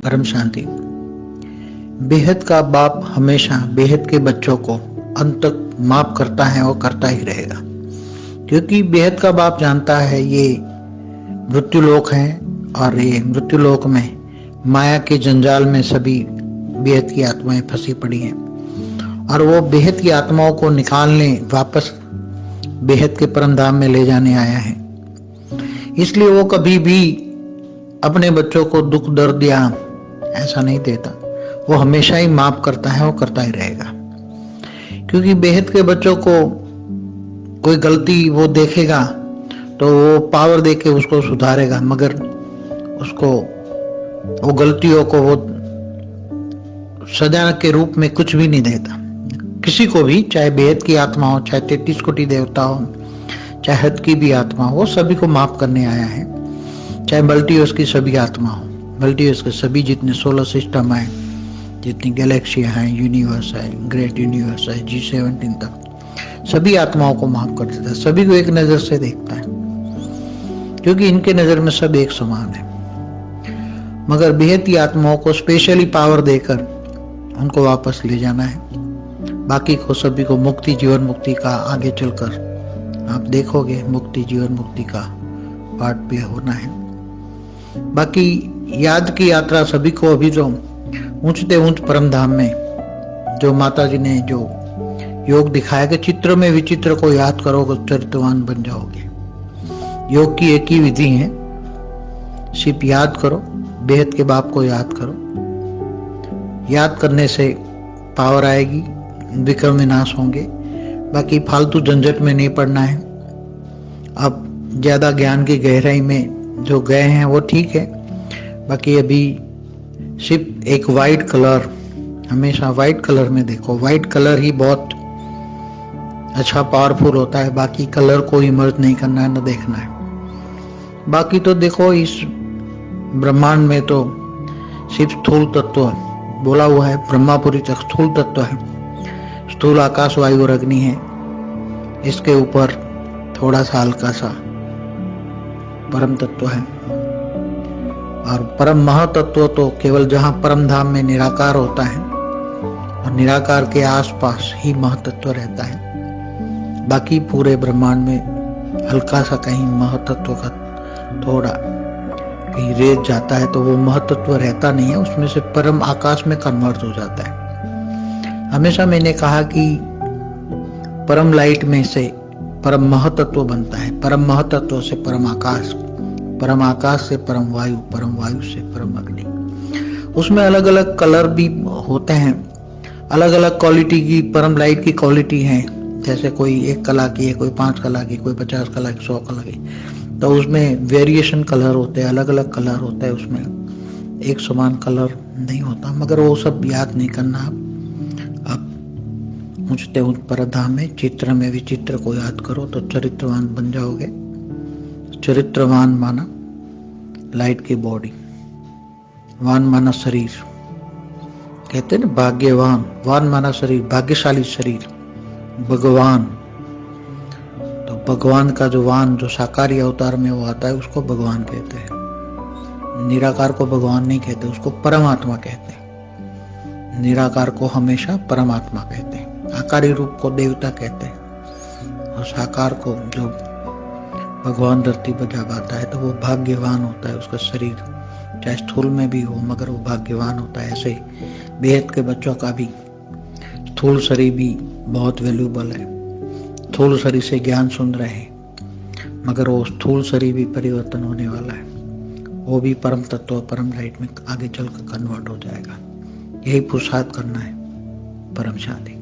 परम शांति। बेहद का बाप हमेशा बेहद के बच्चों को अंत तक माफ करता है और करता ही रहेगा, क्योंकि बेहद का बाप जानता है ये मृत्युलोक है और ये मृत्युलोक में माया के जंजाल में सभी बेहद की आत्माएं फंसी पड़ी हैं और वो बेहद की आत्माओं को निकालने वापस बेहद के परम धाम में ले जाने आया है। इसलिए वो कभी भी अपने बच्चों को दुख दर्द या ऐसा नहीं देता, वो हमेशा ही माफ करता है और करता ही रहेगा, क्योंकि बेहद के बच्चों को कोई गलती वो देखेगा तो वो पावर देके उसको सुधारेगा, मगर उसको वो गलतियों को वो सजा के रूप में कुछ भी नहीं देता। किसी को भी, चाहे बेहद की आत्मा हो, चाहे 33 कोटि देवता हो, चाहे हद की भी आत्मा हो, वो सभी को माफ करने आया है। चाहे मल्टीवर्स की सभी आत्मा हो, मल्टीवर्स के सभी जितने सोलर सिस्टम है, जितनी गैलेक्सियां हैं, यूनिवर्स है, ग्रेट यूनिवर्स है, G17 तक सभी आत्माओं को माफ कर देता है। सभी को एक नजर से देखता है, क्योंकि इनके नजर में सब एक समान है। मगर बेहद की आत्माओं को स्पेशली पावर देकर उनको वापस ले जाना है। बाकी को सभी को मुक्ति, जीवन मुक्ति का आगे चलकर आप देखोगे, मुक्ति जीवन मुक्ति का पाठ भी होना है। बाकी याद की यात्रा सभी को अभी जो ऊंचते ऊंच परम धाम में जो माता जी ने जो योग दिखाया कि चित्र में विचित्र को याद करोगे चरित्रवान बन जाओगे। योग की एक ही विधि है, सिर्फ याद करो, बेहद के बाप को याद करो। याद करने से पावर आएगी, विक्रम विनाश होंगे। बाकी फालतू झंझट में नहीं पड़ना है। अब ज्यादा ज्ञान की गहराई में जो गए हैं वो ठीक है, बाकी अभी सिर्फ एक वाइट कलर, हमेशा वाइट कलर में देखो। वाइट कलर ही बहुत अच्छा पावरफुल होता है, बाकी कलर को इमर्ज नहीं करना है, न देखना है। बाकी तो देखो, इस ब्रह्मांड में तो सिर्फ स्थूल तत्व बोला हुआ है, ब्रह्मापुरी तक स्थूल तत्व है। स्थूल आकाश वायु और अग्नि है, इसके ऊपर थोड़ा सा हल्का सा परम तत्व है। और परम महातत्व तो केवल जहां परम धाम में निराकार होता है और निराकार के आसपास ही महतत्व रहता है। बाकी पूरे ब्रह्मांड में हल्का सा कहीं महतत्व का थोड़ा कहीं रेत जाता है तो वो महतत्व रहता नहीं है, उसमें से परम आकाश में कन्वर्ट हो जाता है। हमेशा मैंने कहा कि परम लाइट में से परम महतत्व बनता है, परम महतत्व से परम आकाश से परम वायु से परम अग्नि। उसमें अलग अलग कलर भी होते हैं, अलग अलग क्वालिटी की परम लाइट की क्वालिटी है। जैसे कोई 1 कला की है, कोई 5 कला की, कोई 50 कला की, 100 कला की, तो उसमें वेरिएशन कलर होते हैं, अलग अलग कलर होता है, उसमें एक समान कलर नहीं होता। मगर वो सब याद नहीं करना। आप ऊंचते ऊंच परधाम में चित्र में विचित्र को याद करो तो चरित्रवान बन जाओगे। चरित्रवान माना लाइट की बॉडी, वान माना शरीर, कहते हैं ना भाग्यवान, वान माना शरीर, भाग्यशाली शरीर, भगवान। तो भगवान का जो वान जो साकारी अवतार में वो आता है उसको भगवान कहते हैं। निराकार को भगवान नहीं कहते, उसको परमात्मा कहते हैं। निराकार को हमेशा परमात्मा कहते हैं। आकारी रूप को देवता कहते हैं और साकार को जो भगवान धरती पर जब आता है तो वो भाग्यवान होता है। उसका शरीर चाहे स्थूल में भी हो मगर वो भाग्यवान होता है। ऐसे बेहद के बच्चों का भी स्थूल शरीर भी बहुत वैल्यूबल है। स्थूल शरीर से ज्ञान सुन रहे हैं मगर वो स्थूल शरीर भी परिवर्तन होने वाला है, वो भी परम तत्व परम लाइट में आगे चलकर कन्वर्ट हो जाएगा। यही पुरुषार्थ करना है। परम शांति।